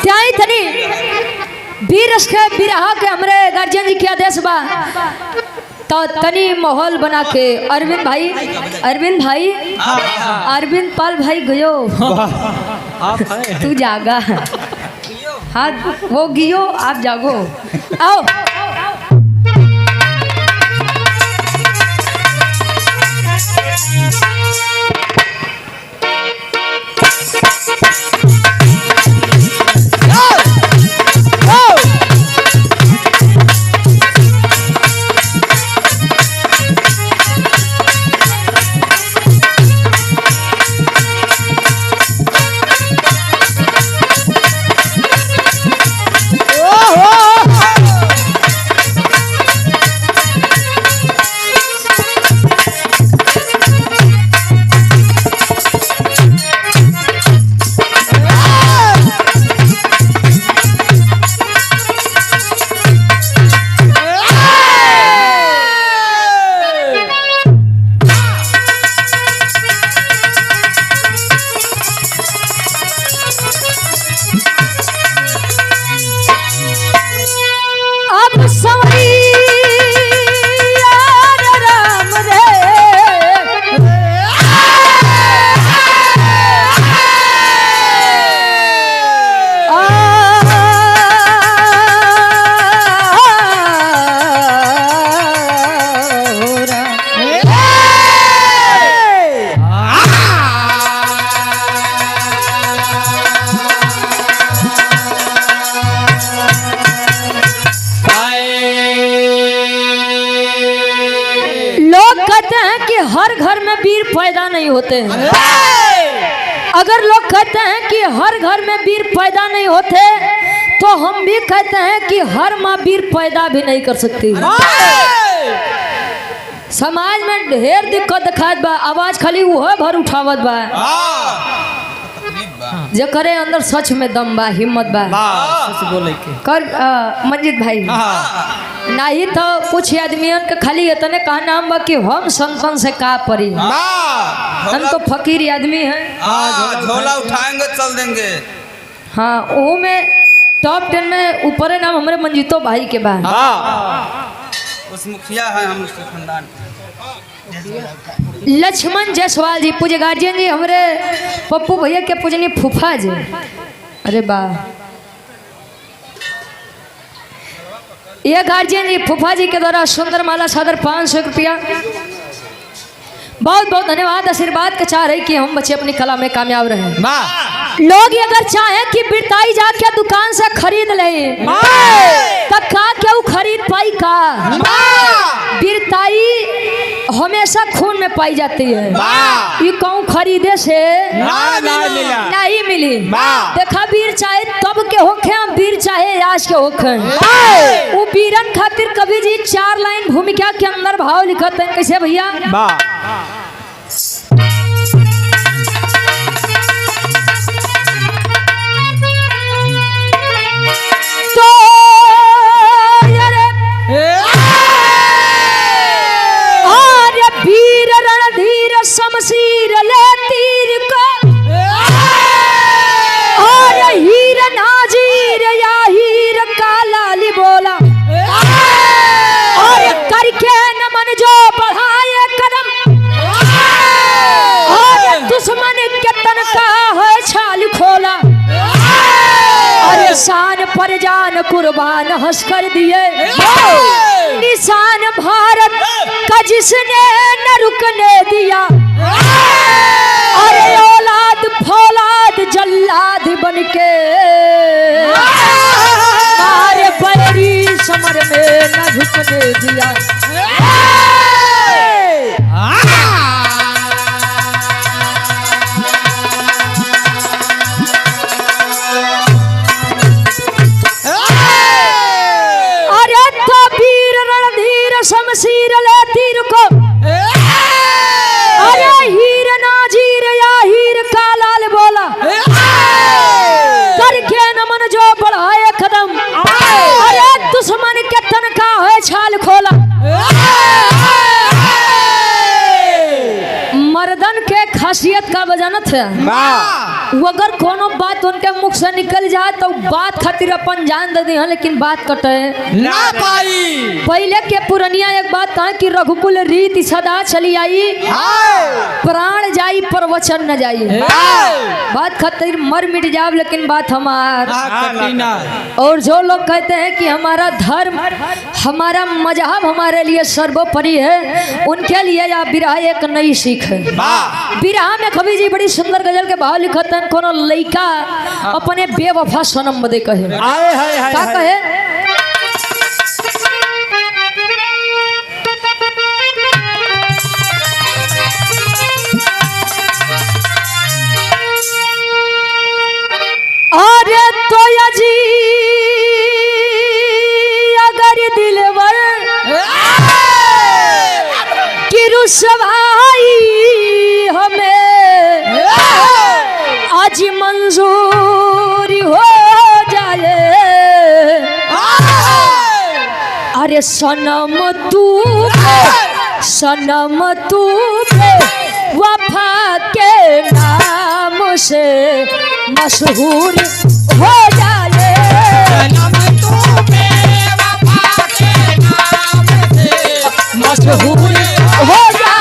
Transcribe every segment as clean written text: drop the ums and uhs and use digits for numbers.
त्याई तनी बीरस के बिरहा के हमरे गार्जियन जी के आदेश बा तो तनी माहौल बना के अरविंद भाई अरविंद पाल भाई गयो तू जागा हाँ वो गियो आप जागो आओ हर घर में वीर पैदा नहीं होते हैं। अगर लोग कहते हैं कि हर घर में वीर पैदा नहीं होते तो हम भी कहते हैं कि हर माँ वीर पैदा भी नहीं कर सकती। समाज में ढेर दिक्कत दिखात बा, आवाज खाली वो भर उठावत बा जो करे अंदर सच में दम बा, हिम्मत बा सच बोले के कर मंजित भाई नहीं तो कुछ आदमियन के खाली इतने कहा नाम बा कि हम संतन से का परी, हम तो फकीर आदमी हैं, झोला उठाएंगे चल देंगे। हाँ वो में टॉप 10 में ऊपर नाम हमारे मंजितो भाई के बा। उस मुखिया है हम उसके खानदान लक्ष्मण जायसवाल जी पूज्य गार्जियन जी, हमारे पप्पू भैया के पूजनी फूफा जी। अरे वाह, ये गार्जियन जी फूफा जी के द्वारा सुंदर माला सादर 500 रुपया। बहुत बहुत धन्यवाद, आशीर्वाद का चाह रही कि हम बच्चे अपनी कला में कामयाब रहे। लोग अगर चाहे कि बिरताई जाके दुकान से खरीद ले तो का क्या खरीद पाई का? बिरताई हमेशा खून में पाई जाती है, ये कहूँ खरीदे से नहीं मिली। देखा वीर चाहे तब के होखे, वीर चाहे आज के होखे, वो वीरन खातिर कभी जी 4 लाइन भूमिका के अंदर भाव लिखत है। कैसे भैया? शमशीर ले तीर को और हीर नाजीर या हीर का लाली बोला और करके नमन जो बढ़ाए कदम और दुश्मन के तन का है छाल खोला और शान पर जान कुर्बान हंस कर दिए निशान भारत का जिसने न रुकने दिया। अरे औलाद फौलाद जल्लाद बनके मारे बैरी समर में न झुकने दिया। अरे तो वीर रणधीर शमशीर ले तीर को, अरे हीर नाजीर या हीर का लाल बोला करके नमन जो बढ़ाए कदम। अरे दुश्मन के तन का है छाल खोला। मर्दन के खासियत का बजानत है वो अगर कोनो बात उनके मुख से निकल जाए तो बात खातिर अपन जान दे दी, लेकिन बात कटे ना पाई। पहले के पुरनिया एक बात कहा कि रघुकुल रीति सदा चली आई, प्राण जाई पर वचन न जाई। बात खातिर मर मिट जाब लेकिन बात हमार। और जो लोग कहते हैं कि हमारा धर्म हमारा मजहब हमारे लिए सर्वोपरि है, उनके लिए यह बिरहा एक नई सीख है। बिरहा में कवि जी बड़ी सुंदर गजल के भाव लिखते हैं, कोनो लइका अपने बेवफा सनम बदे कहे का कहे, अरे तो अजी अगर दिलवर की रुसवाई हमें आज मंजूरी हो जाए, अरे सनम तू वफा के नाम से मशहूर हो जाए, मशहूर हो जाए।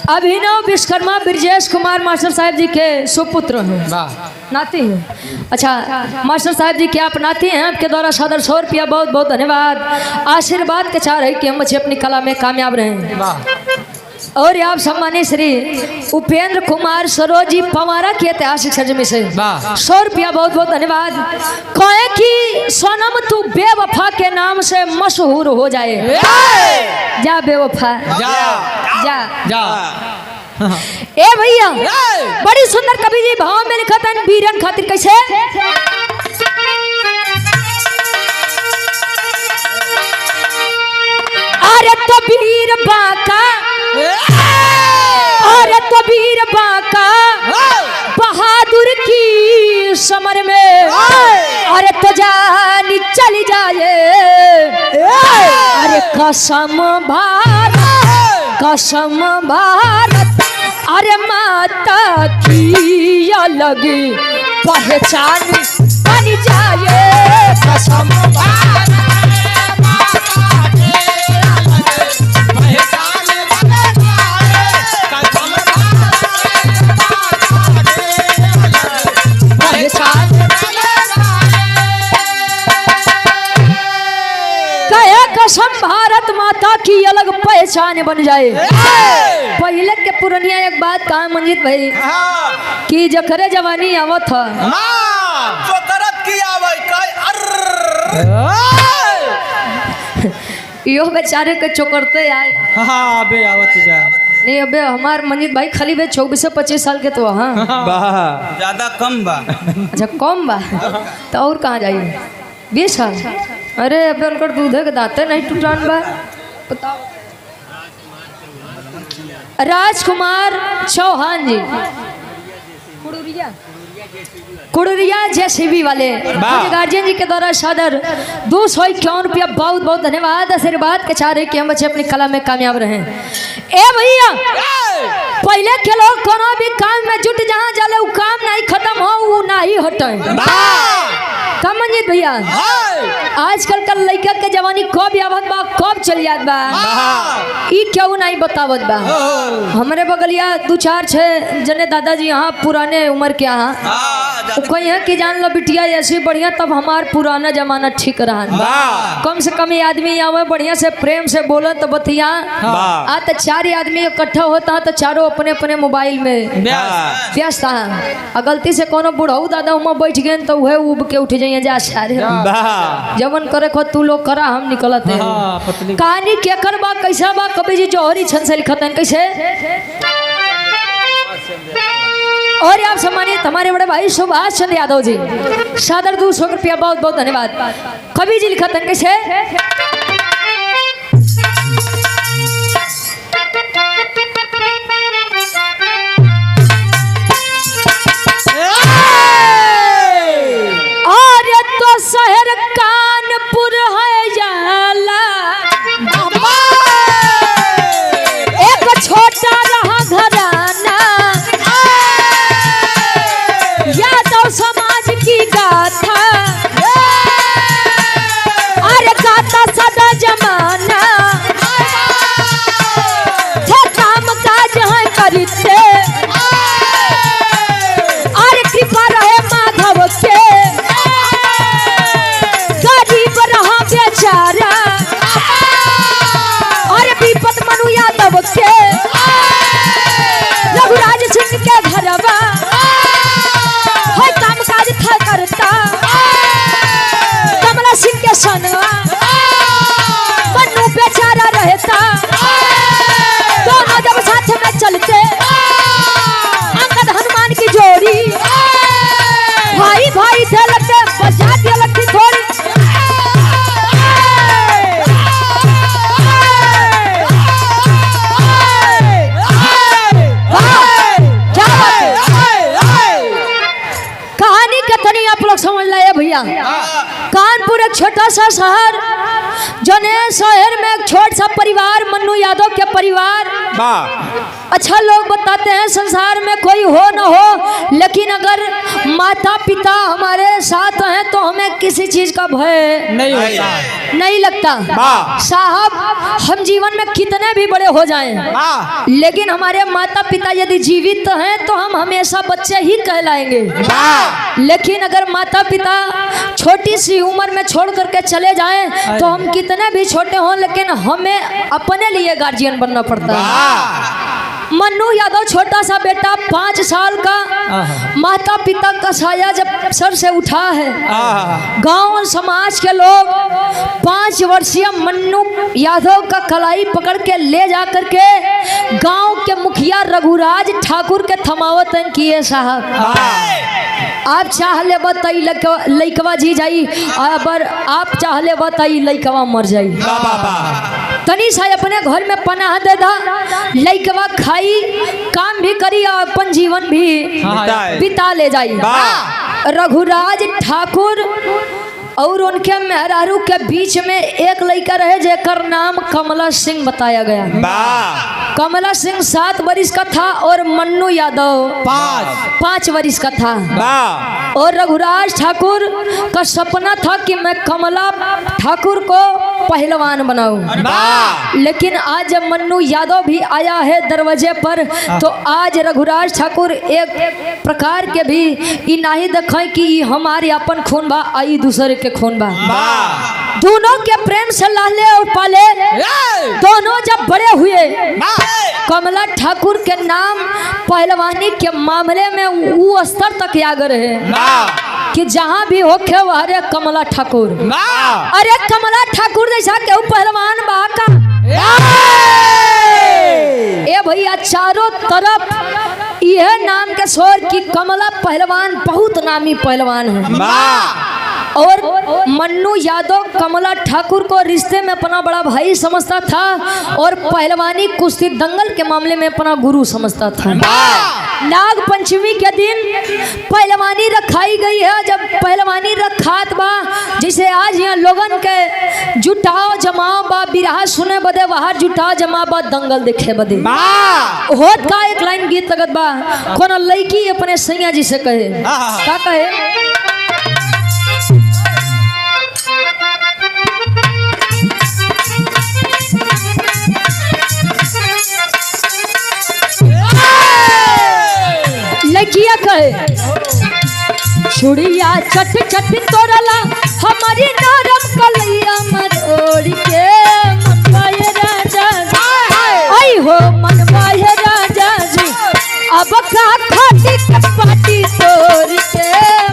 अभिनव विश्वकर्मा ब्रजेश कुमार मास्टर साहब जी के सुपुत्र हैं, नाती हैं। अच्छा मास्टर साहब जी के आप नाती हैं, आपके द्वारा सादर 100 रुपया बहुत बहुत धन्यवाद। आशीर्वाद के चाह रहे कि हम अच्छे अपनी कला में कामयाब रहें। और आप सम्मानित श्री उपेंद्र कुमार सरोज जी पवारा की ऐतिहासिक सरजमी से 100 रुपया बहुत बहुत धन्यवाद। कहे कि सोनम तू बेवफा के नाम से मशहूर हो जाए, जा बेवफा जा। ए भैया बड़ी सुंदर कवि जी भाव में लिखा था बीरन खातिर कैसे, अरे तो वीर बाका, अरे तो वीर बाका बहादुर की समर में, अरे तो जानी चली जाए, अरे कसम भारत, अरे माता की अलग पहचान बन जाए, कसम भारत। कसम भारत माता की अलग पहचान बन जाए। पहले के पुरनिया एक बात कहा मंजित भाई कि जखरे जवानी आवत था यो बेचारे के चोकरते आए। अबे आवत नहीं अबे हमार मंजित भाई खाली बे 24 से 25 साल के तो हाँ ज्यादा कम बा। अच्छा कम बा तो और कहाँ जाइए 20 साल। अरे अबे उनकर दूध के दांते नहीं टूटान बा। बताओ राजकुमार चौहान जी कुड़ुरिया जेसीबी वाले गार्जियन जी के द्वारा सादर 251 रुपया बहुत बहुत धन्यवाद। आशीर्वाद के चाह रहे कि हम बच्चे अपनी कला में कामयाब रहें। ए भैया पहले के लोग कोनो भी काम में जुट जहाँ जाले वो काम नहीं खत्म हो वो नहीं हटे कम मंजित भैया। आजकल का लड़का के जवानी कब आवत बा कब चल जात बा ई क्यों नहीं बतावत बा। हमारे बगलिया 2-4-6 जने दादाजी यहाँ पुराने उम्र के यहाँ कहीं कि जान लो बिटिया ऐसे बढ़िया तब हमार पुराना जमाना ठीक रहा। कम से कम आदमी आवे बढ़िया से प्रेम से बोलो तो बतिया आ तो 4 आदमी इकट्ठा होता है तो चारों अपने अपने मोबाइल में व्यस्त है। गलती से कोनो बुढ़ऊ दादा उमा बैठ गए तो वह उब के उठ जाइए जा सारे जवन करे खो तू लोग करा हम निकलत है। कहानी केकर बा कैसा बा कवि जी जौहरी छंद से लिखत हैं कैसे। और आप सम्मानित हमारे बड़े भाई सुभाष चंद्र यादव जी सादर 200 रुपया बहुत बहुत धन्यवाद। कवि जी लिखत हैं कैसे। और कानपुर एक छोटा सा शहर, जौने शहर में एक छोटा सा परिवार, मन्नू यादव के परिवार। अच्छा, लोग बताते हैं संसार में कोई हो न हो, लेकिन अगर माता पिता हमारे साथ हैं तो हमें किसी चीज का भय नहीं होता, नहीं लगता। साहब, हम जीवन में कितने भी बड़े हो जाएं, लेकिन हमारे माता पिता यदि जीवित हैं तो हम हमेशा बच्चे ही कहलाएंगे। लेकिन अगर माता पिता छोटी सी उम्र में छोड़ करके चले जाएं तो हम कितने भी छोटे हों, लेकिन हमें अपने लिए गार्जियन बनना पड़ता है। मन्नू यादव छोटा सा बेटा 5 साल का, माता पिता का साया जब सर से उठा है, गांव और समाज के लोग 5 वर्षीय मन्नू यादव का कलाई पकड़ के ले जा करके गांव के मुखिया रघुराज ठाकुर के थमावतन किए। साहब, आप चाह ले बताई लइकवा जी जाई, अगर आप चाह ले बताई लइकवा मर जाई। तनी सा अपने घर में पनाह दे दा, लइकवा खाई, काम भी करी और अपन जीवन भी बिता ले जाई। रघुराज ठाकुर और उनके मेहरारू के बीच में एक लड़का रहे जेकर नाम कमला सिंह बताया गया। कमला सिंह 7 वर्ष का था और मन्नू यादव 5 वर्ष का था। और रघुराज ठाकुर का सपना था कि मैं कमला ठाकुर को पहलवान बनाऊं। लेकिन आज जब मन्नू यादव भी आया है दरवाजे पर, तो आज रघुराज ठाकुर एक प्रकार के भी ई नहीं देखें कि हमारे अपन खून बा, आई दूसरे के खून बा। दोनों के प्रेम से लाले और पाले, दोनों जब बड़े हुए, कमला ठाकुर के नाम पहलवानी के मामले में वो स्तर तक यागर है कि जहाँ भी होके वह अरे कमला ठाकुर, अरे कमला ठाकुर जैसा केहू पहलवान बा का। ए भैया, चारों तरफ यह नाम के शोर की कमला पहलवान बहुत नामी पहलवान है। और मन्नू यादव कमला ठाकुर को रिश्ते में अपना बड़ा भाई समझता था और पहलवानी कुश्ती दंगल के मामले में अपना गुरु समझता था। नाग पंचमी के दिन पहलवानी रखाई गई है। जब पहलवानी रखात बा, जैसे आज यहाँ लोगन के जुटाओ जमाओ बा, बिरहा सुने बदे बाहर जुटाओ जमा बा, दंगल देखे बदे होत का एक लाइन गीत लगत बा, कोनो लड़की अपने सैया जी से कहे, का कहे, लड़किया कहे, छुड़िया चट चट तोरला हमारी नरम कलैया मरोड़ के मनवाए राजा जी, आई हो मनवाए राजा जी, अब का खाटी कपाटी तोड़ के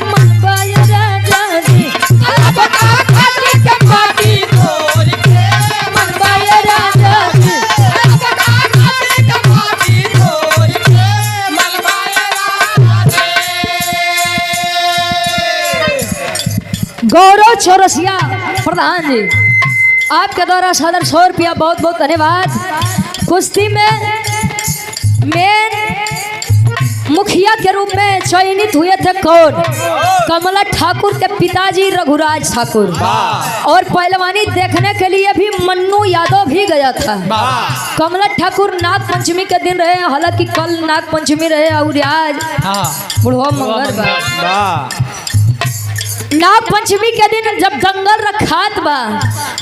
मनवाए राजा जी, अब का खाटी कपाटी तोड़ के मनवाए राजा जी, अब का खाटी कपाटी तोड़ के मनवाए राजा जी। गौरव चौरसिया प्रधान जी, आपके द्वारा सादर 100 रुपया बहुत बहुत धन्यवाद। कुश्ती में मेन मुखिया के रूप में चयनित हुए थे कौन? कमला ठाकुर के पिताजी रघुराज ठाकुर। और पहलवानी देखने के लिए भी मन्नू यादव भी गया था। कमला ठाकुर नाग पंचमी के दिन रहे, हालांकि कल नाग पंचमी रहे और आज बुढ़वा मंगल बा। नाग पंचमी के दिन जब दंगल रखात बा,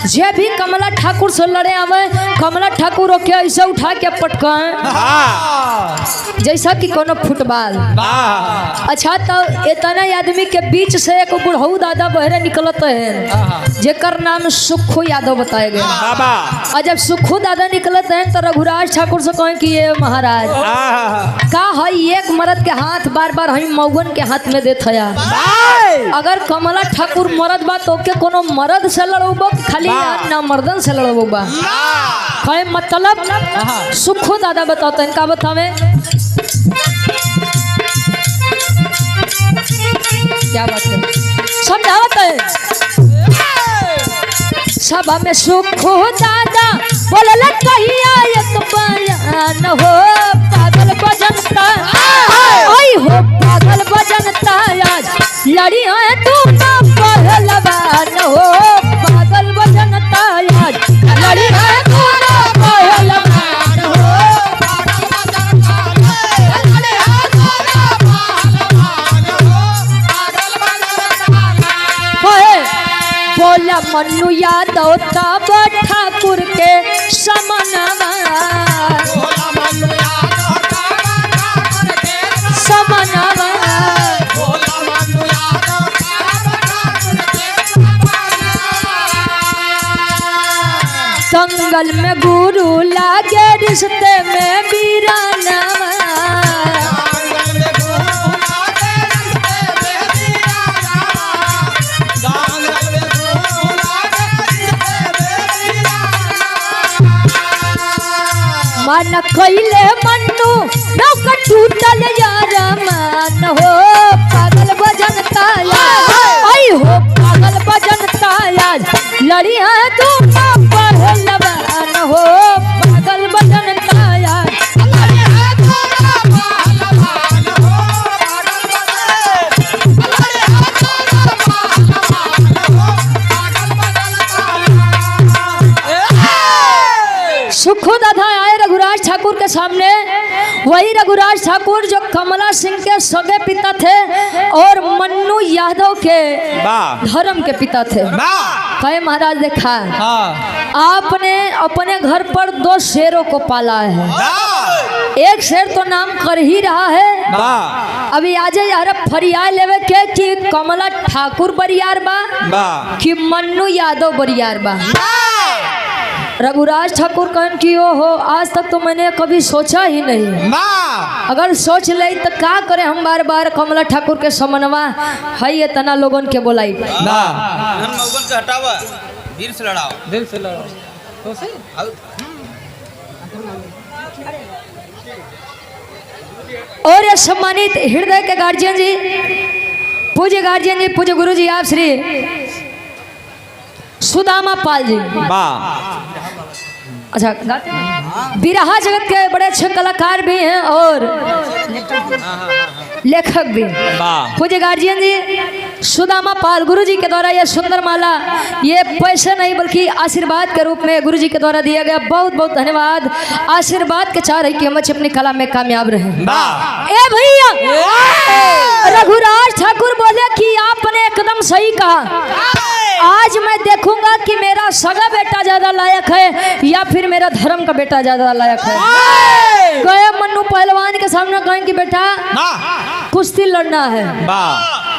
जे भी कमला ठाकुर से लड़े आवे, कमला ठाकुर के ऐसे उठा के पटकाए जैसा कि कोनो फुटबॉल। अच्छा, तो इतना आदमी के बीच से एक बुढ़ऊ दादा बहरे निकलते हैं जेकर नाम सुखू यादव बताए गए। और जब सुखू दादा निकलते हैं तो रघुराज ठाकुर से कहें कि ये महाराज का है, एक मर्द के हाथ बार बार हम मौगन के हाथ में देत है। अगर कमला ठाकुर मर्द बा तो के कोनो मर्द से लड़बो, खाली ना मर्दन से लड़बो बा, कहे मतलब सुखू दादा बताते हैं। का बतावे, क्या बात है, समझावत है। सभा में सुखू दादा बोलल कहिया एक बयान हो, पागल बजनता आई हो पागल बजनता आज लड़ी है तू ना पहलवान हो पागल बजनता यार लड़ी है तू ना पहलवान हो बोला मन्नू यादव तब ठाकुर के समनवा समनवा दंगल में गुरु लागे रिश्ते में वीरानवा मन कैले मन्नू नौका टूटल यार मान हो पागल बजनता यार आई हो पागल बजनता यार लड़ी है तू ना पहलवान हो पागल बजनता यार सुखो दादा आए रघुराज ठाकुर के सामने वही रघुराज ठाकुर जो कमला सिंह के सगे पिता थे और मन्नू यादव के धर्म के पिता थे कहे महाराज देखा आपने अपने घर पर 2 शेरों को पाला है एक शेर तो नाम कर ही रहा है अभी आज यार फरियाद लेवे के कि कमला ठाकुर बरियार बा कि मन्नू यादव बरियार बा रघुराज ठाकुर कहन की ओ हो आज तक तो मैंने कभी सोचा ही नहीं अगर सोच ले तो क्या करे हम बार बार कमला ठाकुर के समनवा है ये तना लोगन के बोलाई मौगन के हटावा दिल से लड़ाओ दिल से लड़ाओ तो सही और ये सम्मानित हृदय के गार्जियन जी पूज्य गुरु जी आप श्री सुदामा पाल जी अच्छा गाते हैं बिरहा जगत के बड़े अच्छे कलाकार भी हैं और लेखक भी पूज्य गार्जियन जी सुदामा पाल गुरु जी के द्वारा यह सुंदर माला ये पैसे नहीं बल्कि आशीर्वाद के रूप में गुरु जी के द्वारा दिया गया बहुत बहुत धन्यवाद आशीर्वाद के चाह रही कि हम अपनी कला में कामयाब रहे ए भैया रघुराज ठाकुर बोले कि आपने एकदम सही कहा आज मैं देखूंगा कि मेरा सगा बेटा ज्यादा लायक है या फिर मेरा धर्म का बेटा ज्यादा लायक है गए मन्नू पहलवान के सामने कहें कि बेटा कुश्ती लड़ना है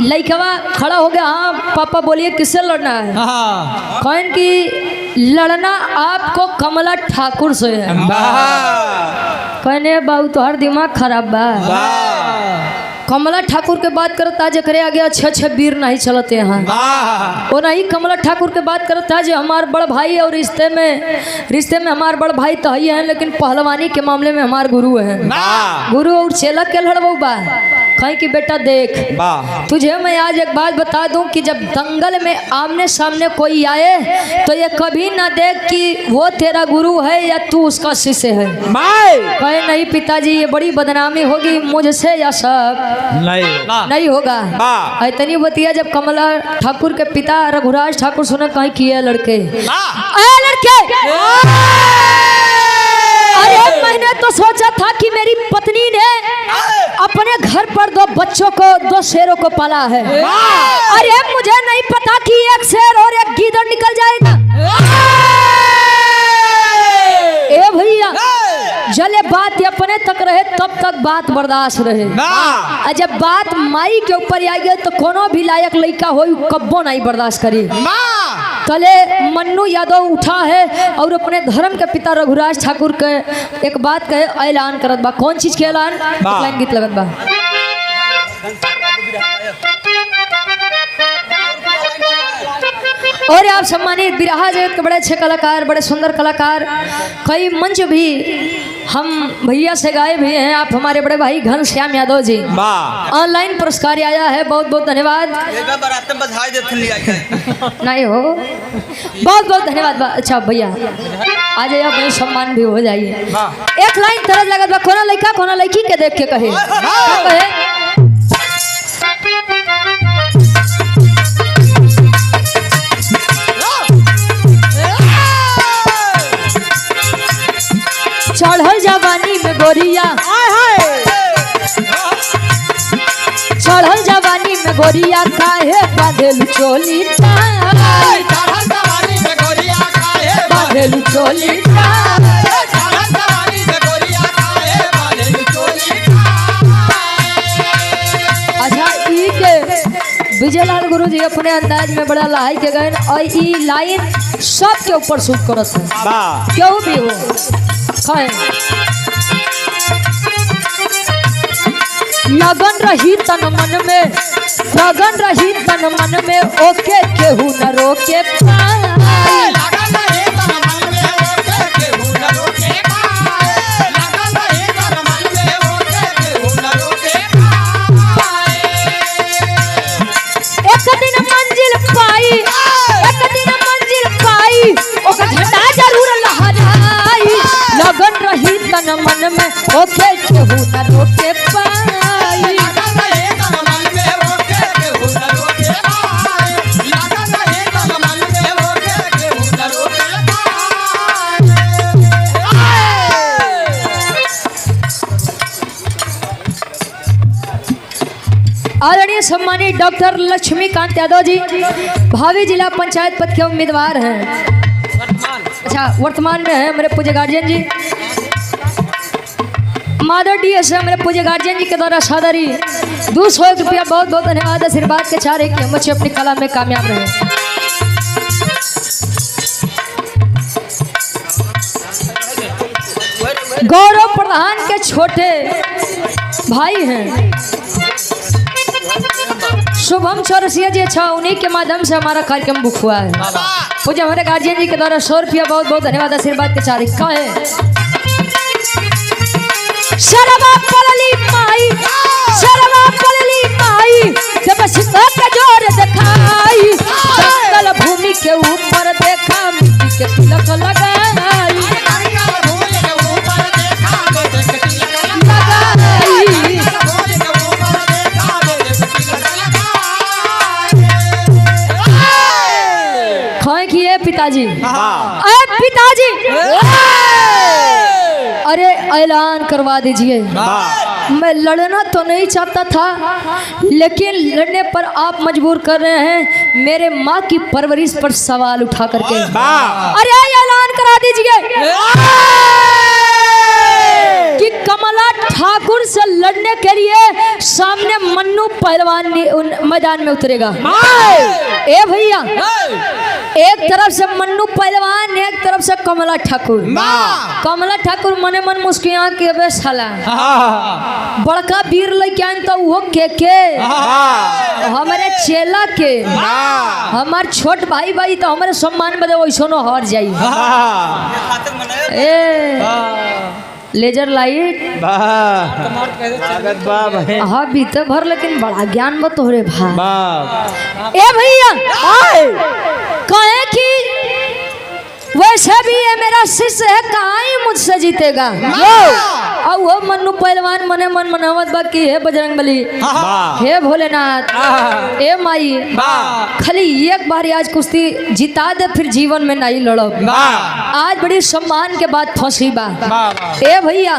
लड़कवा खड़ा हो गया हाँ पापा बोलिए किससे लड़ना है कहें कि लड़ना आपको कमला ठाकुर से है कहने बाबू तो हर दिमाग खराब बा कमला ठाकुर के बात करता जे करे आगे अच्छे वीर नहीं चलते हैं वो नहीं कमला ठाकुर के बात करता जे हमार बड़ भाई और रिश्ते में हमार बड़ भाई तो ही है लेकिन पहलवानी के मामले में हमार गुरु है गुरु और चेला के लड़बो बा कहीं कि बेटा देख तुझे मैं आज एक बात बता दूं कि जब दंगल में आमने सामने कोई आए तो ये कभी ना देख कि वो तेरा गुरु है या तू उसका शिष्य है कहे नहीं पिताजी ये बड़ी बदनामी होगी मुझसे या सब नहीं होगा इतनी बतिया जब कमला ठाकुर के पिता रघुराज ठाकुर सुने कहीं किए लड़के अरे मैंने तो सोचा था कि मेरी पत्नी ने अपने घर पर 2 बच्चों को 2 शेरों को पाला है अरे मुझे नहीं पता कि एक शेर और एक गीदड़ निकल जाएगा ए भैया जले बात अपने तक रहे तब तक बात बर्दाश्त रहे जब बात माई के ऊपर आई गई तो कोनो भी लायक लड़का हो कब्बो नहीं बर्दाश्त करी तले मन्नू यादव उठा है और अपने धर्म के पिता रघुराज ठाकुर के एक बात कहे ऐलान करत बा कौन चीज के ऐलान लाइन गीत लगत बा और आप सम्मानित बिरहा जगत के बड़े अच्छे कलाकार बड़े सुंदर कलाकार कई मंच भी हम भैया से गाए भी हैं आप हमारे बड़े भाई घनश्याम यादव जी ऑनलाइन पुरस्कार आया है बहुत बहुत धन्यवाद नहीं हो बहुत बहुत धन्यवाद अच्छा भैया आ जाइए भाई सम्मान भी हो जाइए एक लाइन तरह लगत बा कोना लड़का कोना लड़की के देख के कहे गोरिया, चढ़ल जवानी में गोरिया काहे बांधेलू चोली ताई, बांधेलू चोली ताई। अच्छा ई के विजयलाल गुरु जी अपने अंदाज में बड़ा लहाई के गए और ई लाइन सबके ऊपर सूट करत है, क्यों भी हो खाए। लगन रही तन मन में, लगन रही तन मन में, ओके केहू न रोके पाई। एक दिन मंजिल पाई, एक दिन मंजिल पाई, ओकर झंडा जरूर लहराई। लगन रही तन मन में, ओके केहू न रोके पाई। आदरणीय सम्मानित डॉक्टर लक्ष्मीकांत यादव जी भावी जिला पंचायत पद के उम्मीदवार हैं। अच्छा वर्तमान में है मेरे पूज्य गार्जियन जी माधव DS है मेरे पूज्य गार्जियन जी के द्वारा सादरी 200 रुपया बहुत बहुत धन्यवाद। आशीर्वाद के चार एक बच्चे अपनी कला में कामयाब रहे। गौरव प्रधान के छोटे भाई हैं शुभम चौरसिया जी, अच्छा उन्हीं के माध्यम से हमारा कार्यक्रम बुक हुआ है। मुझे हमारे गार्जियन जी के द्वारा 100 रुपया बहुत बहुत धन्यवाद। आशीर्वाद के चार का है। शर्मा पलली माई, शर्मा पलली माई, जब सिंह का जोर दिखाई, जंगल भूमि के ऊपर देखा मिट्टी के तिलक लगाई। पिताजी, अरे पिताजी, अरे ऐलान करवा दीजिए। मैं लड़ना तो नहीं चाहता था, लेकिन लड़ने पर आप मजबूर कर रहे हैं मेरे माँ की परवरिश पर सवाल उठा करके। अरे ऐलान करा दीजिए कि कमला ठाकुर से लड़ने के लिए सामने मन्नू पहलवान मैदान में उतरेगा। ए भैया, एक तरफ से मन्नू पहलवान, एक तरफ से कमला ठाकुर। कमला ठाकुर मने मन मुस्किया के बे साला बड़का वीर लेके तो वो के हमारे चेला के हमार छोट भाई भाई तो हमारे सम्मान में वैसो न हर जाई। ए लेजर लाइट हाँ बीते भर, लेकिन बड़ा ज्ञान बत हो रे भाई। ए भैया कहे कि वैसे भी ये मेरा शिष्य है, कहाँ ही मुझसे जीतेगा। और वो मन्नू पहलवान मने मन मनावत बा कि हे बजरंगबली, हे भोलेनाथ, ए माई, खाली एक बार आज कुश्ती जिता दे, फिर जीवन में नहीं लड़ब। आज बड़ी सम्मान के बाद फंसी बा। ए भैया,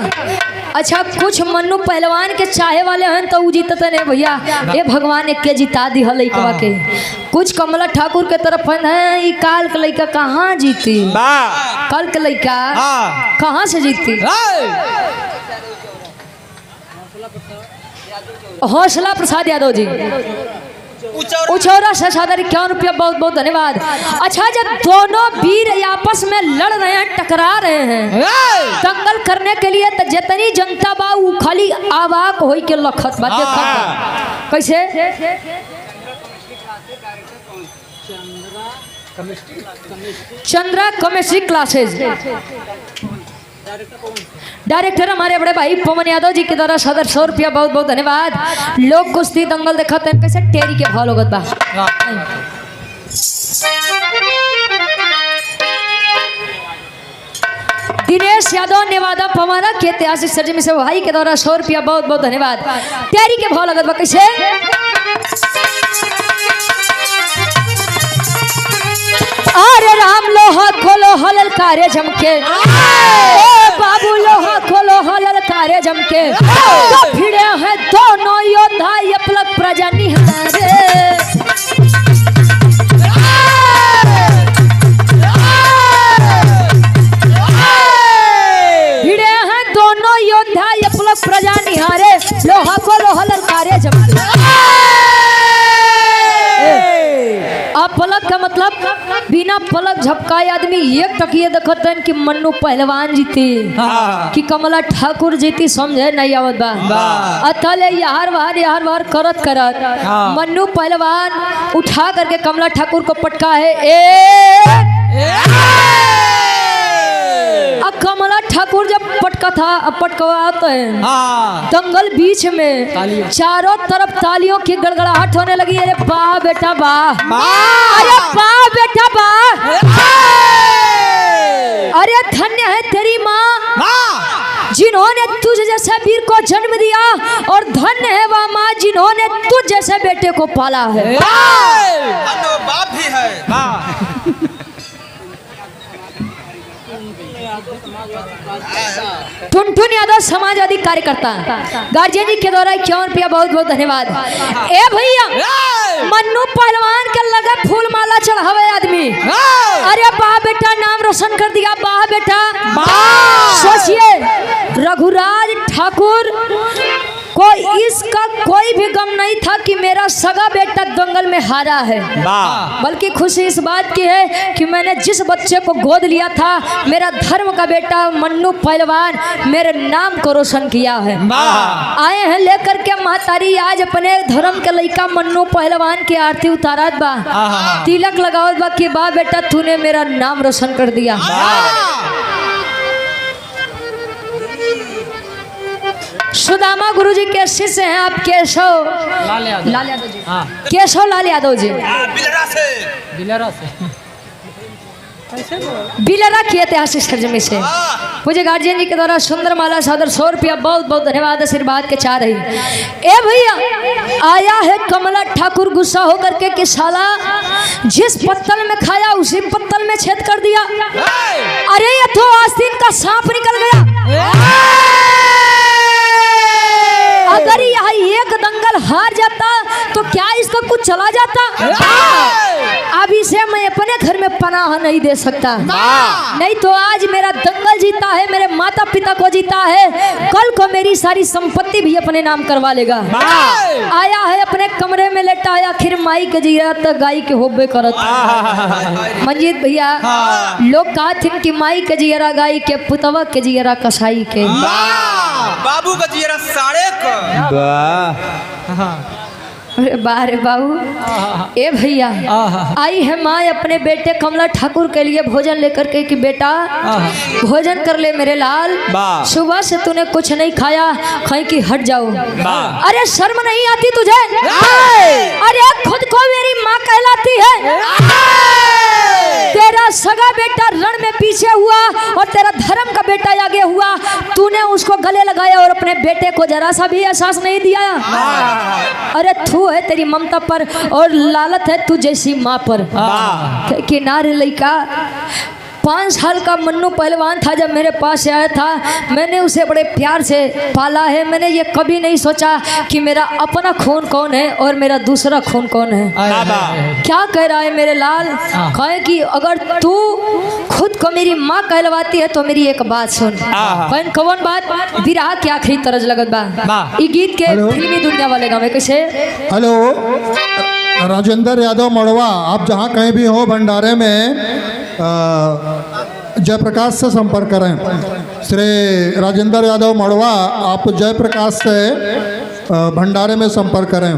अच्छा कुछ मन्नू पहलवान के चाहे वाले हैं तो जीतते नहीं भैया। ये भगवान एक के जिता दी है लइकवा के। कुछ कमला ठाकुर के तरफ है, काल के लइका कहाँ जीती, कल के लइका कहाँ से जीती। हौसला प्रसाद यादव जी उचौरा से सादर 51 रुपया बहुत बहुत धन्यवाद। अच्छा जब दोनों वीर आपस में लड़ रहे हैं, टकरा रहे हैं दंगल करने के लिए, तो जितनी जनता बा वो खाली आवाक होई के लखत बा। कैसे चंद्रा केमिस्ट्री क्लासेज डायरेक्टर हमारे बड़े भाई पवन यादव जी के द्वारा सदर 100 रुपया बहुत बहुत धन्यवाद। लोग कुश्ती दंगल दिखाते हैं, कैसे टेरी के भाव लोगत बा। दिनेश यादव नेवादा पवाना के ऐतिहासिक सर्जमी से भाई के द्वारा 100 रुपया बहुत बहुत धन्यवाद। टेरी के भाव लगत बा कैसे। अरे राम लोहा खोलो हलल कार्य झमके, ओ बाबू लोहा खोलो हलल कार्य ललकारे जम के तो भिड़े हैं दोनों योद्धा ये पलक प्रजा निहारे भिड़े हैं दोनों योद्धा ये पलक प्रजा निहारे लोहा को लोहा ललकारे जम के अब पलक का मतलब बिना पलक झपकाए आदमी एक तकिए देखते हैं कि मन्नू पहलवान जीती कि कमला ठाकुर जीती समझे नहीं आवत बा अतले यार बाहर करत मन्नू पहलवान उठा करके कमला ठाकुर को पटका है अब कमला ठाकुर जब पटकवाते हैं दंगल बीच में चारों तरफ तालियों की गड़गड़ाहट होने लगी। अरे वाह बेटा वाह, अरे वाह बेटा वाह, अरे धन्य है तेरी माँ जिन्होंने तुझ जैसे वीर को जन्म दिया और धन्य है वह माँ जिन्होंने तुझ जैसे बेटे को पाला है। तो बाप भी है। टुनटुन यादव समाजवादी कार्यकर्ता गार्जियन जी के द्वारा 51 रुपया बहुत बहुत धन्यवाद। ए भैया मन्नू पहलवान के लगे फूल माला चढ़ावे आदमी, अरे वाह बेटा नाम रोशन कर दिया, वाह बेटा। सोचिए रघुराज ठाकुर को इसका कोई भी गम नहीं था कि मेरा सगा बेटा दंगल में हारा है, बल्कि खुशी इस बात की है कि मैंने जिस बच्चे को गोद लिया था मेरा धर्म का बेटा मन्नू पहलवान मेरे नाम को रोशन किया है। आए हैं लेकर के महतारी आज अपने धर्म के लड़का मन्नू पहलवान की आरती उतारत बा, तिलक लगावत बा कि बा बेटा तूने मेरा नाम रोशन कर दिया। सुदामा गुरुजी के शिष्य हैं आप केशव लाल यादव जी, केशव लाल यादव जी बिलरा की ऐतिहासिक सरजमी से मुझे गार्जियन जी के द्वारा सुंदर माला सादर 100 रुपया बहुत बहुत धन्यवाद आशीर्वाद के चाह रही। ए भैया आया है कमला ठाकुर गुस्सा होकर के कि साला जिस पत्तल में खाया उसी पत्तल में छेद कर दिया। अरे ये तो आस्तीन का सांप निकल गया। अगर यहाँ एक दंगल हार जाता तो क्या इसका कुछ चला जाता? अब इसे मैं अपने घर में पनाह नहीं दे सकता, नहीं तो आज मेरा दंगल जीता है, मेरे माता पिता को जीता है, कल को मेरी सारी संपत्ति भी अपने नाम करवा लेगा। आया है अपने कमरे में लेटा है, आखिर माई के जीरा तक गाय के होबे करत। मंजीत भैया लोग कहते कि माई के जीरा गाय के, पुतवा के जीरा कसाई के, बाबू का जीरा साढ़े का। अरे बारे बाबू। ए भैया आई है माँ अपने बेटे कमला ठाकुर के लिए भोजन लेकर के कि बेटा भोजन कर ले मेरे लाल, सुबह से तूने कुछ नहीं खाया, कहीं की हट जाओ। अरे शर्म नहीं आती तुझे? अरे खुद को मेरी माँ कहलाती है। तेरा सगा बेटा रण में पीछे हुआ और तेरा धर्म का बेटा आगे हुआ, तूने उसको गले लगाया और अपने बेटे को जरा सा भी एहसास नहीं दिया। अरे थू है तेरी ममता पर और लालत है तू जैसी माँ पर। किनारे लड़का 5 साल का मन्नू पहलवान था जब मेरे पास आया था, मैंने उसे बड़े प्यार से पाला है। मैंने ये कभी नहीं सोचा कि मेरा अपना खून कौन है और मेरा दूसरा खून कौन है। क्या कह रहा है मेरे लाल? कहे कि अगर तू खुद को मेरी माँ कहलवाती है तो मेरी एक बात सुन। कौन बात? विराह के आखिरी तरज लगत बा ई गीत के फिल्मी दुनिया वाले गाँव में कैसे। हेलो राजेंद्र यादव मड़वा, आप जहाँ कहीं भी हो भंडारे में जयप्रकाश से संपर्क करें। श्री राजेंद्र यादव मड़वा आप जयप्रकाश से भंडारे में संपर्क करें।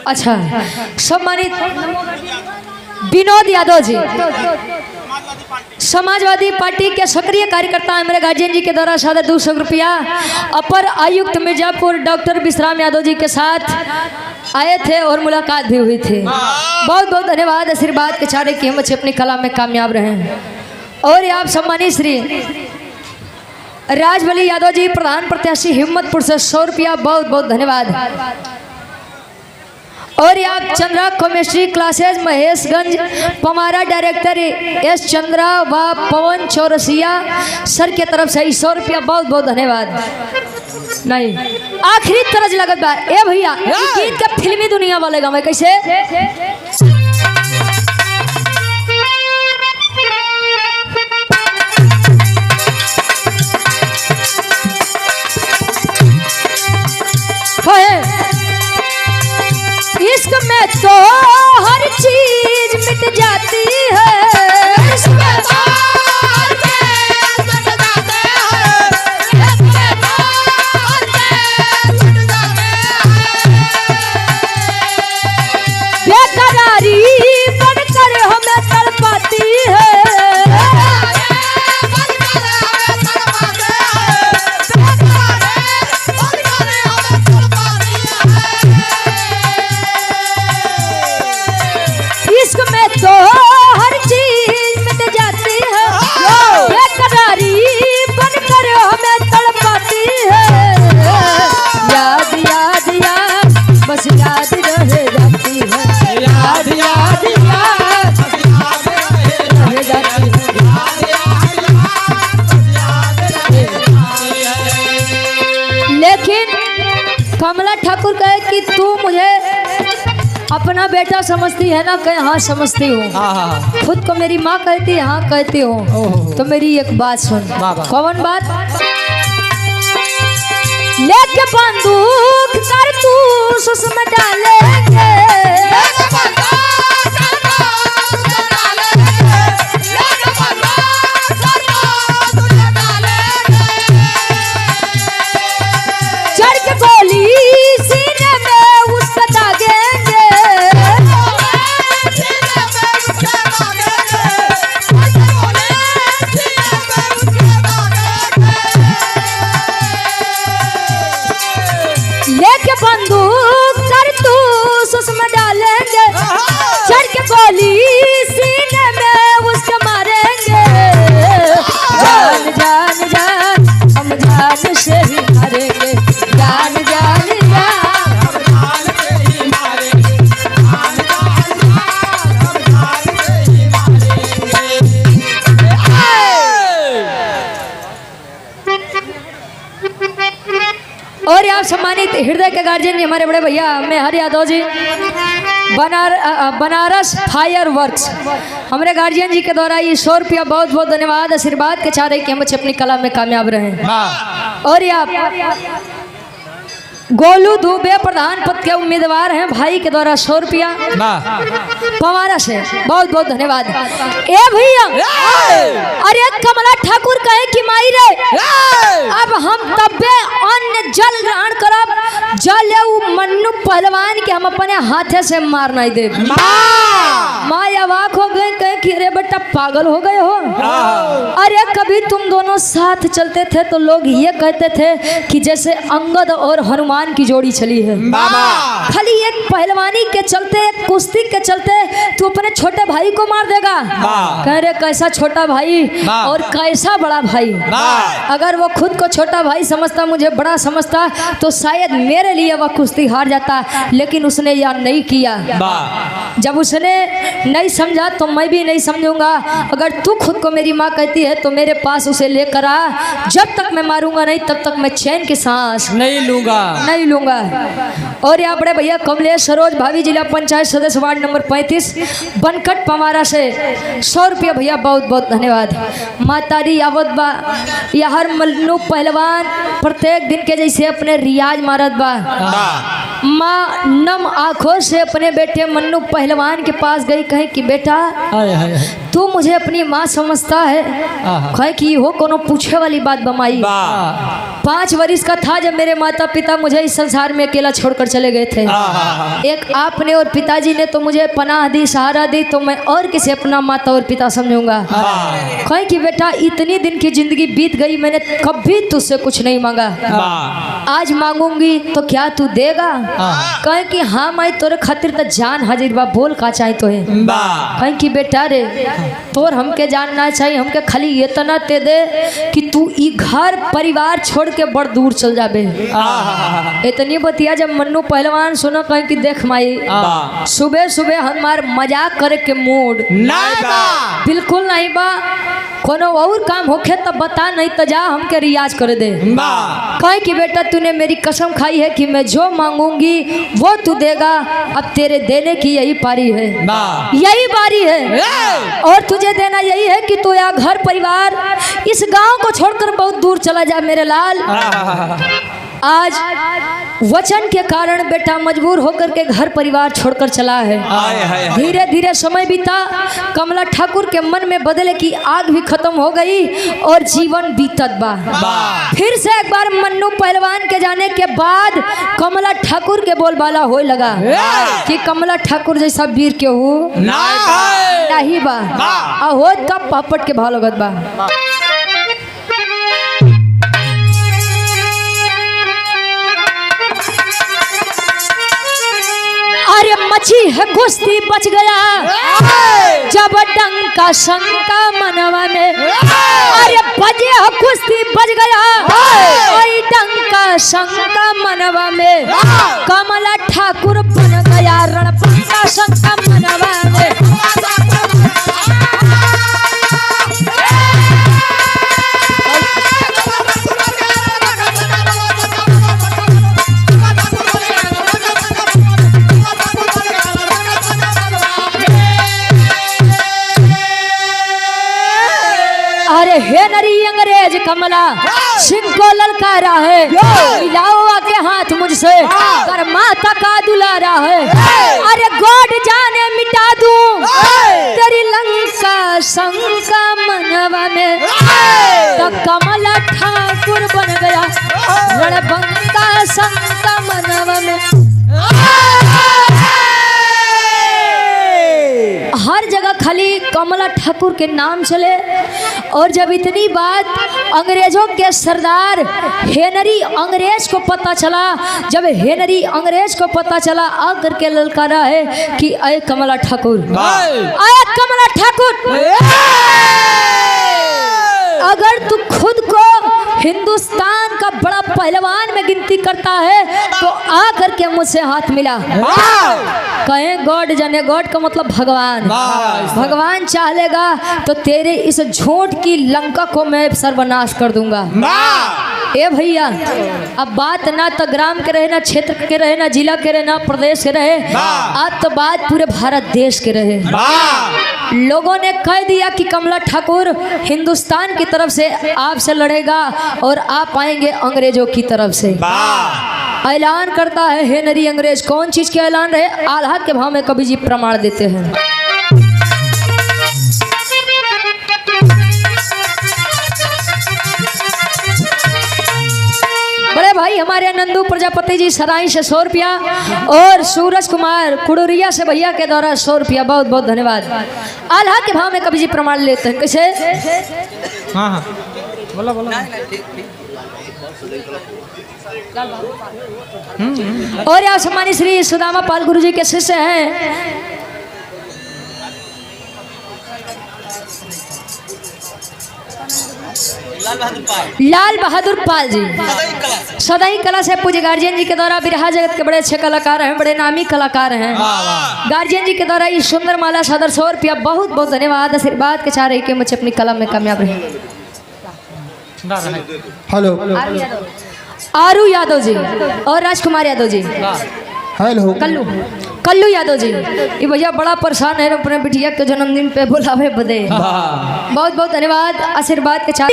अच्छा सम्मानित विनोद यादव जी समाजवादी पार्टी के सक्रिय कार्यकर्ता हैं, मेरे गार्जियन जी के द्वारा 200 रुपया अपर आयुक्त मिर्जापुर डॉक्टर विश्राम यादव जी के साथ आए थे और मुलाकात भी हुई थी। बहुत बहुत धन्यवाद आशीर्वाद के चारे की हम अच्छे अपनी कला में कामयाब रहे। और आप सम्मानित श्री राजबली यादव जी प्रधान प्रत्याशी हिम्मतपुर से 100 रुपया बहुत बहुत धन्यवाद। और आप Chandra chemistry classes Maheshganj Pamara director S Chandra व पवन चौरसिया सर के तरफ से 100 रुपया बहुत बहुत धन्यवाद। नहीं आखिरी तरज लगत बा ए भैया गीत के फिल्मी दुनिया वाले गाँव कैसे इश्क में तो हर चीज मिट जाती है, इश्क में तो हर चीज मिट जाती है, इश्क में तो हर चीज मिट जाती है। बेकरारी बनकर हमें तड़पाती है, इश्क में तो हर चीज मिट जाती है, बेकरारी बनकर हमें तड़पाती है। याद याद याद बस याद रह जाती है, याद याद याद रह जाती है। लेकिन कमला ठाकुर कहे कि तू मुझे अपना बेटा समझती है ना? कहे हाँ समझती हूँ। खुद को मेरी माँ कहती है, हाँ कहती हूँ। तो मेरी एक बात सुन। कौन बात? लेके बंदूक कारतूस उसमें डालेंगे, चढ़ के गोली सीने में उसका दागेंगे, लेके बंदूक कारतूस उसमें डालेंगे, चढ़ के गोली सीने में उसके मारेंगे। जान जान जान हम जान से ही मारेंगे, जान जान और आप सम्मानित हृदय के गार्जियन जी हमारे बड़े भैया मेहर यादव जी बनारस फायर वर्क्स हमारे गार्जियन जी के द्वारा ये 100 रुपया बहुत बहुत धन्यवाद आशीर्वाद के चाह रहे कि हम बच्चे अपनी कला में कामयाब रहें। और ये आप गोलू दुबे प्रधान पद के उम्मीदवार हैं, भाई के द्वारा 100 रुपया पवारा से बहुत बहुत धन्यवाद। ए भैया अरे कमला ठाकुर कहे कि माई रे अब हम तब्बे अन्न जल ग्रहण करब, जल मन्नू पहलवान के हम अपने हाथे से मार नहीं दे। माँ अवाक हो गए, कहे कि अरे बेटा पागल हो गए हो? अरे कभी तुम दोनों साथ चलते थे तो लोग ये कहते थे कि जैसे अंगद और हनुमान की जोड़ी चली है। खाली एक पहलवानी के चलते, एक कुश्ती के चलते तू अपने छोटे भाई को मार देगा? कह रहे कैसा छोटा भाई और कैसा बड़ा भाई? अगर वो खुद को छोटा भाई समझता, मुझे बड़ा समझता, तो शायद मेरे लिए वह कुश्ती हार जाता, लेकिन उसने यह नहीं किया। जब उसने नहीं समझा तो मैं भी नहीं समझूंगा। अगर तू खुद को मेरी माँ कहती है तो मेरे पास उसे लेकर आ, जब तक मैं मारूंगा नहीं तब तक मैं चैन की सांस नहीं लूंगा। और यहाँ बड़े भैया कमलेश सरोज भाभी जिला पंचायत सदस्य वार्ड नंबर 35 बनकट पमारा से 100 रुपया भैया बहुत बहुत धन्यवाद। मातारी यावत बा या हर मल्लू पहलवान प्रत्येक दिन के जैसे अपने रियाज मारत बा। माँ नम आंखों से अपने बेटे मन्नू पहलवान के पास गई, कहे कि बेटा तू मुझे अपनी माँ समझता है? कहे कि हो कोनो पूछे वाली बात बमाई। 5 वर्ष का था जब मेरे माता पिता मुझे इस संसार में अकेला छोड़कर चले गए थे। एक आपने और पिताजी ने तो मुझे पनाह दी, सहारा दी, तो मैं और किसे अपना माता और पिता समझूंगा? कहे कि बेटा इतनी दिन की जिंदगी बीत गई, मैंने कभी तुझसे कुछ नहीं मांगा, आज मांगूंगी तो क्या तू देगा? कहे कि हाँ मैं तोरे खातिर तो जान हाजिर बा, बोल का चाहे तो है। कहे कि बेटा रे तोर हमके जानना चाहिए, हमके खाली इतना ते दे कि तू ई घर परिवार छोड़ के बड़ दूर चल जाबे। इतनी बतिया जब मन्नू पहलवान सुनो कहीं कि देख माई सुबह सुबह हमार मजाक करे के मूड बिल्कुल नहीं बा, कोनो और काम होखे तब बता, नहीं तो जा हमके रियाज कर दे। कहे कि बेटा तूने मेरी कसम खाई है कि मैं जो मांगूंगी वो तू देगा, अब तेरे देने की यही पारी है, यही बारी है, और तुझे देना यही है कि तू या घर परिवार इस गांव को छोड़कर बहुत दूर चला जा मेरे लाल। आज वचन के कारण बेटा मजबूर होकर के घर परिवार छोड़कर चला है। धीरे धीरे समय बीता, कमला ठाकुर के मन में बदले की आग भी खत्म हो गई और जीवन बीतत बा। फिर से एक बार मन्नू पहलवान के जाने के बाद कमला ठाकुर के बोलबाला होए लगा कि कमला ठाकुर जैसा वीर के हो नहीं बा, हो तब पापट के भाव लगत बा। अरे मची है कुश्ती बच गया जब डंका शंका मनवा में, अरे बजे है कुश्ती बच गया वही डंका शंका मनवा में, कमला ठाकुर बन गया रणपंका शंका मनवा में। अरे हे नरी अंग्रेज कमला सिंह को ललकारा है, मिलाओ आके हाथ मुझसे कर माता का दुलारा है। अरे गॉड जाने मिटा दूं तेरी लंका शंका मनवा में, तो कमला ठाकुर बन गया रणबंका शंका मनवा में। हर जगह खाली कमला ठाकुर के नाम चले, और जब इतनी बात अंग्रेजों के सरदार हेनरी अंग्रेज को पता चला, जब हेनरी अंग्रेज को पता चला आकर के ललकारा है कि अय कमला ठाकुर, अय कमला ठाकुर, अगर तू खुद को हिंदुस्तान का बड़ा पहलवान में गिनती करता है तो आकर के मुझसे हाथ मिला। कहे गॉड जाने, गॉड का मतलब भगवान, भगवान चाहेगा तो तेरे इस झूठ की लंका को मैं सर्वनाश कर दूंगा। ए भैया अब बात ना तो ग्राम के रहे, ना क्षेत्र के रहे, ना जिला के रहे, ना प्रदेश के रहे, अब तो बात पूरे भारत देश के रहे। लोगों ने कह दिया कि कमला ठाकुर हिंदुस्तान की तरफ से आपसे लड़ेगा और आप आएंगे अंग्रेजों की तरफ से। ऐलान करता है हेनरी अंग्रेज। कौन चीज के ऐलान रहे? आल्हा के भाव में कवि जी प्रमाण देते हैं। बड़े भाई हमारे नंदू प्रजापति जी सराई से 100 रुपया और सूरज कुमार कुड़ुरिया से भैया के द्वारा 100 रुपया, बहुत बहुत धन्यवाद। आल्हा के भाव में कवि जी प्रमाण लेते हैं। कैसे? हाँ हाँ बोला बोला। और यहाँ सम्मानित श्री सुदामा पाल गुरु जी के शिष्य हैं। लाल बहादुर पाल जी सदाई कला से पूज्य गार्जियन जी के द्वारा बिरहा जगत के बड़े अच्छे कलाकार हैं, बड़े नामी कलाकार हैं। गार्जियन जी के द्वारा इस सुंदर माला सदर 100 रुपया, बहुत बहुत धन्यवाद। आशीर्वाद के चाह रही कि मुझे अपनी कला में कामयाब रहे। हेलो आरू यादव जी और राजकुमार यादव जी। हेलो कल्लू यादव जी, ये भैया बड़ा परेशान है अपने बिटिया के जन्मदिन पे बुलावे बदे, बहुत बहुत धन्यवाद। आशीर्वाद के चाह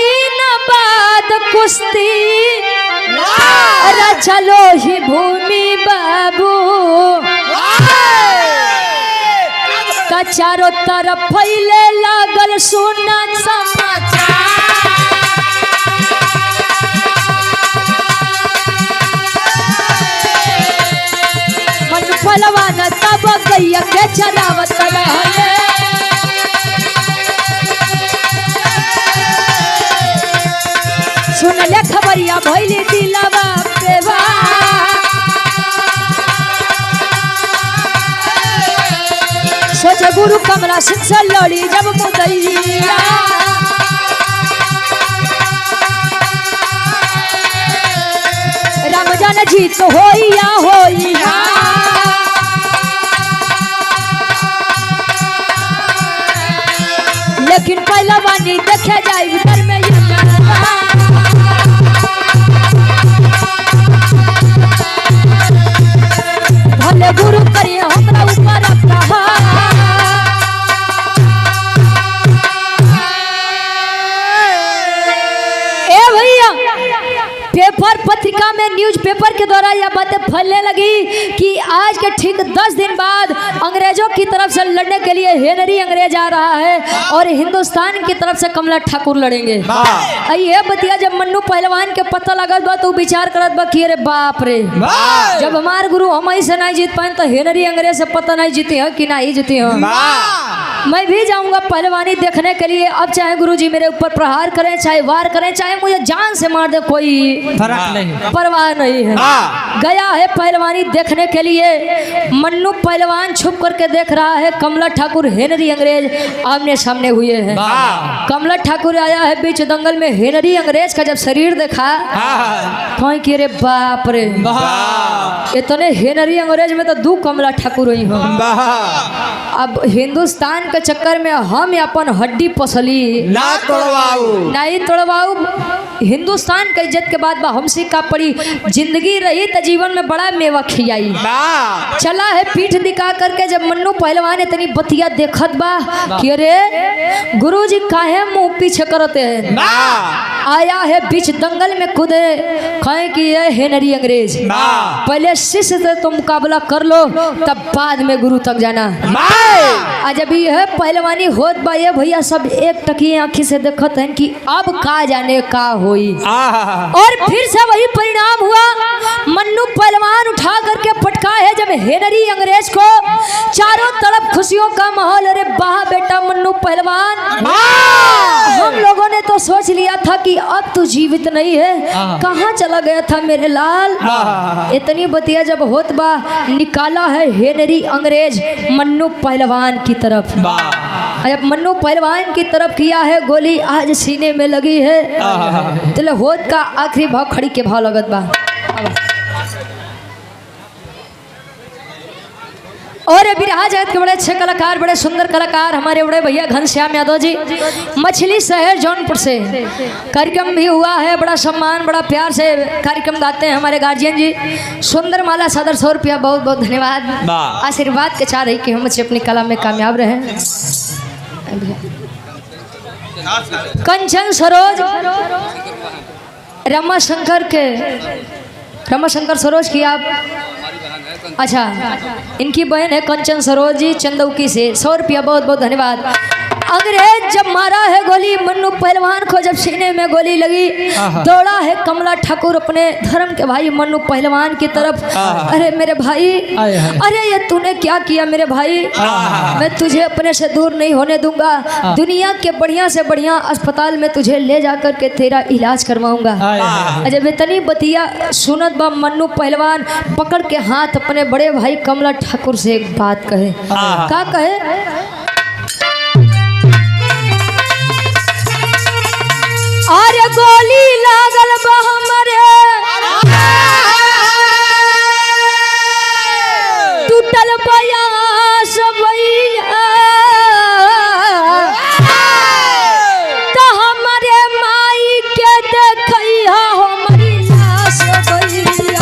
बाद कुश्ती चलो ही भूमि बाबू का चारों तरफ फैले लागल सुना समाचार। पहलवान तब गैया के चरावत रहले, सुन ले खबरिया भइली दिलवा पे बा, सोच गुरु कमला सिंह से लड़ी जब मुदैया, राम जान जीत होइया होइया, लेकिन पहलवानी देखे जाए भीतर में ये भले गुरु करिए हमरा ऊपर अपना ए भैया। पेपर पत्रिका में न्यूज पेपर के द्वारा यह बातें फैलने लगी कि आज के ठीक 10 दिन बाद अंग्रेजों की तरफ से लड़ने के लिए हेनरी अंग्रेज आ रहा है और हिंदुस्तान की तरफ से कमला ठाकुर लड़ेंगे। ये बतिया जब मन्नू पहलवान के पता लगल बा तो विचार करत बा कि अरे बाप रे, जब हमारे गुरु हम ही से नहीं जीत पाए तो हेनरी अंग्रेज से पता नहीं जीते हैं कि नहीं जीते हैं। मैं भी जाऊंगा पहलवानी देखने के लिए। अब चाहे गुरुजी मेरे ऊपर प्रहार करें, चाहे वार करें, चाहे मुझे जान से मार दे, कोई फर्क नहीं, परवाह नहीं है। गया है पहलवानी देखने के लिए। मन्नू पहलवान छुप करके देख रहा है, कमला ठाकुर हेनरी अंग्रेज आमने सामने हुए हैं। कमला ठाकुर आया है बीच दंगल में, हेनरी अंग्रेज का जब शरीर देखा कहीं कि अरे बाप रे, इतने हेनरी अंग्रेज में तो 2 कमला ठाकुर हुई हो। अब हिंदुस्तान के चक्कर में हम अपन हड्डी पसली ना तोड़वाऊ, नहीं तोड़वाऊ। हिंदुस्तान के इज्जत के बाद हमसे का पड़ी, जिंदगी रही तो जीवन में बड़ा मेवा खियाई। चला है पीठ दिखा करके। जब मन्नू पहलवान इतनी बतिया देखत बा कि अरे गुरुजी काहे मुंह पीछे करते हैं, आया है बीच दंगल में कूदे कहे कि ये हेनरी अंग्रेज, पहले शिष्य से तो मुकाबला कर लो तब बाद में गुरु तक जाना। जब यह पहलवानी होत बा ये भैया सब एक टकी आंखी से देखत हैं कि अब का जाने का होई। और फिर से वही परिणाम हुआ। मन्नू पहलवान उठा करके पटका है जब हेनरी अंग्रेज को, चारों तरफ खुशियों का माहौल। अरे वाह बेटा मन्नू पहलवान, हम लोगों ने तो सोच लिया था कि अब तू जीवित नहीं है, कहाँ चला गया था मेरे लाल। इतनी बतिया जब होत बा निकाला है हेनरी अंग्रेज मन्नू पहलवान की तरफ। जब मन्नू पहलवान की तरफ किया है गोली, आज सीने में लगी है। तो होत का आखिरी भाव खड़ी के भाव लगत बा। और बिरहा जगत के बड़े अच्छे कलाकार, बड़े सुंदर कलाकार हमारे बड़े भैया घनश्याम यादव जी, मछली शहर जौनपुर से कार्यक्रम भी हुआ है। बड़ा सम्मान, बड़ा प्यार से कार्यक्रम गाते हैं हमारे गार्जियन जी। सुंदर माला सदर 100 रुपया, बहुत बहुत धन्यवाद। आशीर्वाद के चाह रही कि हम अच्छे अपनी कला में कामयाब रहे। कंचन सरोज रमाशंकर सरोज की आप, अच्छा इनकी बहन है कंचन सरोज जी चंदौकी से, 100 रुपया, बहुत बहुत धन्यवाद। अंग्रेज जब मारा है गोली मन्नू पहलवान को, जब सीने में गोली लगी, दौड़ा है कमला ठाकुर अपने धर्म के भाई मन्नू पहलवान की तरफ। अरे मेरे भाई, अरे ये तूने क्या किया मेरे भाई, मैं तुझे अपने से दूर नहीं होने दूंगा। दुनिया के बढ़िया से बढ़िया अस्पताल में तुझे ले जाकर के तेरा इलाज करवाऊंगा। जब इतनी बतिया सुनत बा मन्नू पहलवान पकड़ के हाथ अपने बड़े भाई कमला ठाकुर से एक बात कहे। क्या कहे? अरे गोली लागल बा हमरे, टूटल बयास भैया, तो हमारे माई के देखैया हमारी लाश भैया।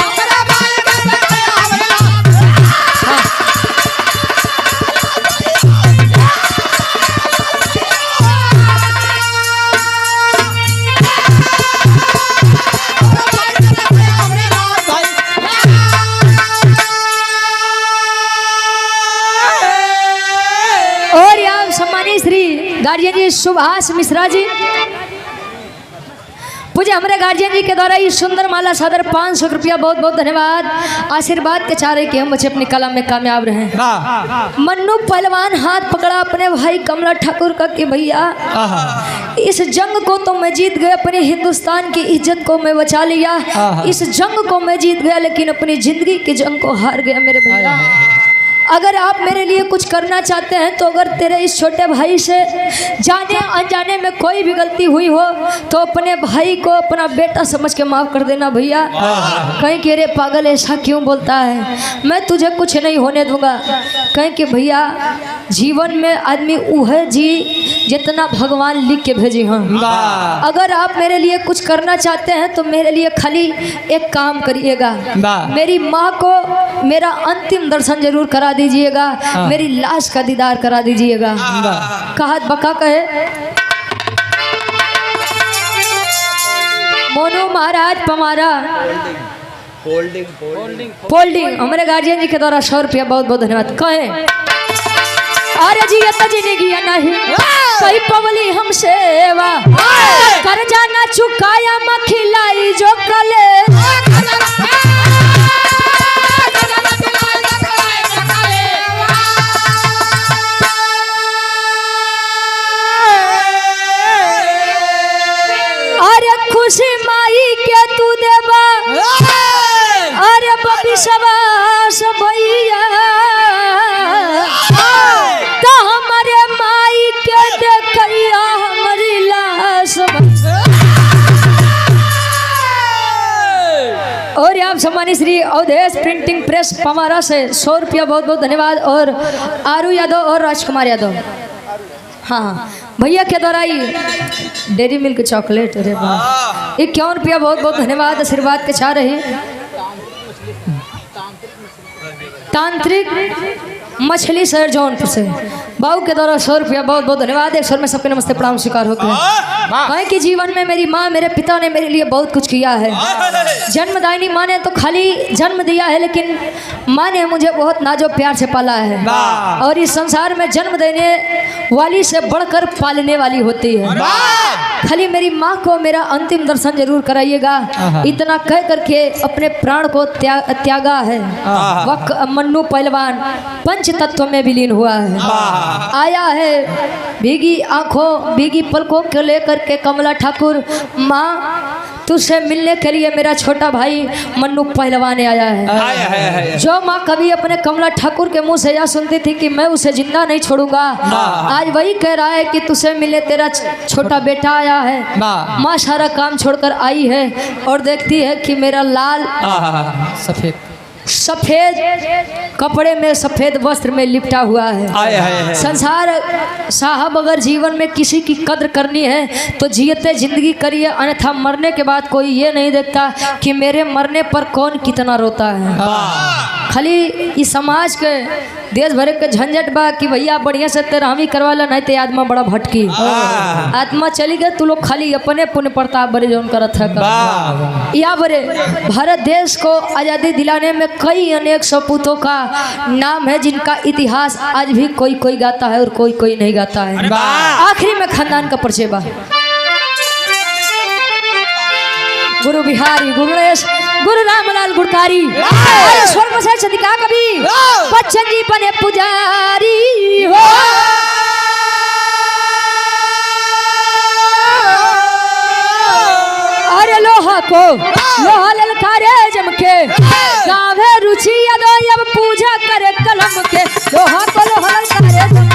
गार्जियन जी सुभाष मिश्रा जी, पूजे हमारे गार्जियन जी के द्वारा ये सुंदर माला सादर 500 रुपया, बहुत बहुत धन्यवाद। आशीर्वाद के चाह रहे कि हम बच्चे अपनी कला में कामयाब रहें। मन्नू पहलवान हाथ पकड़ा अपने भाई कमला ठाकुर का कि भैया इस जंग को तो मैं जीत गया, अपने हिंदुस्तान की इज्जत को मैं बचा लिया, इस जंग को मैं जीत गया, लेकिन अपनी जिंदगी की जंग को हार गया मेरे भैया। अगर आप मेरे लिए कुछ करना चाहते हैं तो अगर तेरे इस छोटे भाई से जाने अनजाने में कोई भी गलती हुई हो तो अपने भाई को अपना बेटा समझ के माफ़ कर देना भैया। कहीं कि अरे पागल ऐसा क्यों बोलता है, मैं तुझे कुछ नहीं होने दूंगा। कहीं कि भैया जीवन में आदमी वह जी जितना भगवान लिख के भेजी। हाँ, अगर आप मेरे लिए कुछ करना चाहते हैं तो मेरे लिए खाली एक काम करिएगा, मेरी माँ को मेरा अंतिम दर्शन जरूर करा दीजिएगा, मेरी लाश का दीदार करा दीजिएगा। कहत बका कहे मोनू महाराज पमारा फोल्डिंग हमारे गार्जियन जी के द्वारा 100 रुपया बहुत बहुत धन्यवाद। कहे अरे जी जिंदगी नहीं कई पवली हम सेवा कर जाना चुकाया मखिलाई जो कले। अरे खुशी माई के तू देवा अरे बबी सवास भैया तो हमारे माई के देखिया हमारी लाश। और आप सम्मानित श्री अवधेश प्रिंटिंग प्रेस पमारा से 100 रुपया बहुत बहुत धन्यवाद। और आरू यादव और राजकुमार यादव हाँ भैया के द्वारा ही डेरी मिल्क चॉकलेट। अरे वाह 51 रुपया बहुत बहुत धन्यवाद। आशीर्वाद के चाह रही तांत्रिक मछली शहर जौनपुर से बाबू के द्वारा 100 रुपया बहुत बहुत धन्यवाद। एक स्वर में सबके नमस्ते प्रणाम स्वीकार हो गए। कहें कि जीवन में मेरी माँ मेरे पिता ने मेरे लिए बहुत कुछ किया है। जन्मदायिनी माँ ने तो खाली जन्म दिया है लेकिन माँ ने मुझे बहुत नाजो प्यार से पाला है। और इस संसार में जन्म देने वाली से बढ़कर पालने वाली होती है। खाली मेरी माँ को मेरा अंतिम दर्शन जरूर कराइएगा। इतना कह करके अपने प्राण को त्यागा है। वह मन्नू पहलवान पंच तत्व में विलीन हुआ है। आया है भीगी आंखों भीगी पलकों को लेकर के कमला ठाकुर माँ तुझसे मिलने के लिए मेरा छोटा भाई मन्नू पहलवान आया है। जो माँ कभी अपने कमला ठाकुर के मुंह से यह सुनती थी कि मैं उसे जिंदा नहीं छोड़ूंगा, आज वही कह रहा है कि तुझसे मिले तेरा छोटा बेटा आया है। माँ सारा काम छोड़कर आई है और देखती है कि मेरा लाल सफेद कपड़े में सफेद वस्त्र में लिपटा हुआ है। संसार साहब अगर जीवन में किसी की कद्र करनी है तो जियते जिंदगी करिए, अन्यथा मरने के बाद कोई ये नहीं देखता कि मेरे मरने पर कौन कितना रोता है। खाली इस समाज के देश भर के झंझट बा कि भैया बढ़िया से तेरहवीं करवा ला नहीं तो आत्मा बड़ा भटकी आत्मा चली गए। तू लोग खाली अपने पुण्य प्रताप बड़े जो करत है। या बड़े भारत देश को आज़ादी दिलाने में कई अनेक सपूतों का नाम है जिनका इतिहास आज भी कोई कोई गाता है और कोई कोई नहीं गाता है। आखिरी में खानदान का परिचय बा गुरु बिहारी गुरुदेश गुरु रामलाल गुड़कारी स्वर्ग से सदिका कभी बच्चन जी बने पुजारी हो। अरे लोहा को लोहा ललकारे जम के गावे रुचि यादो अब पूजा करे कलम के। लोहा को लोहा ललकारे जम के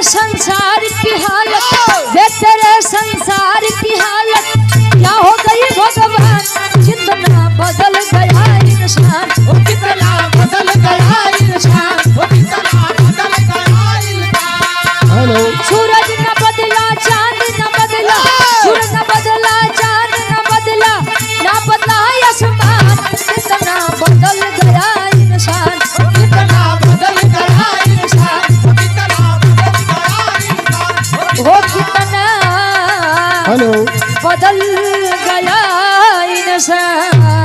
संसार की हालत देख तेरे संसार की हालत क्या हो गई भगवान, कितना बदल गया इंसान, कितना बदल गया इंसान, कितना बदल गया इंसान। सूरज न बदला चांद न बदला, सूरज न बदला चांद न बदला, ना बदला आसमान, कितना बदल गया इंसान, कितना बदल गया इंसान, वो कितना बदल गया इंसान।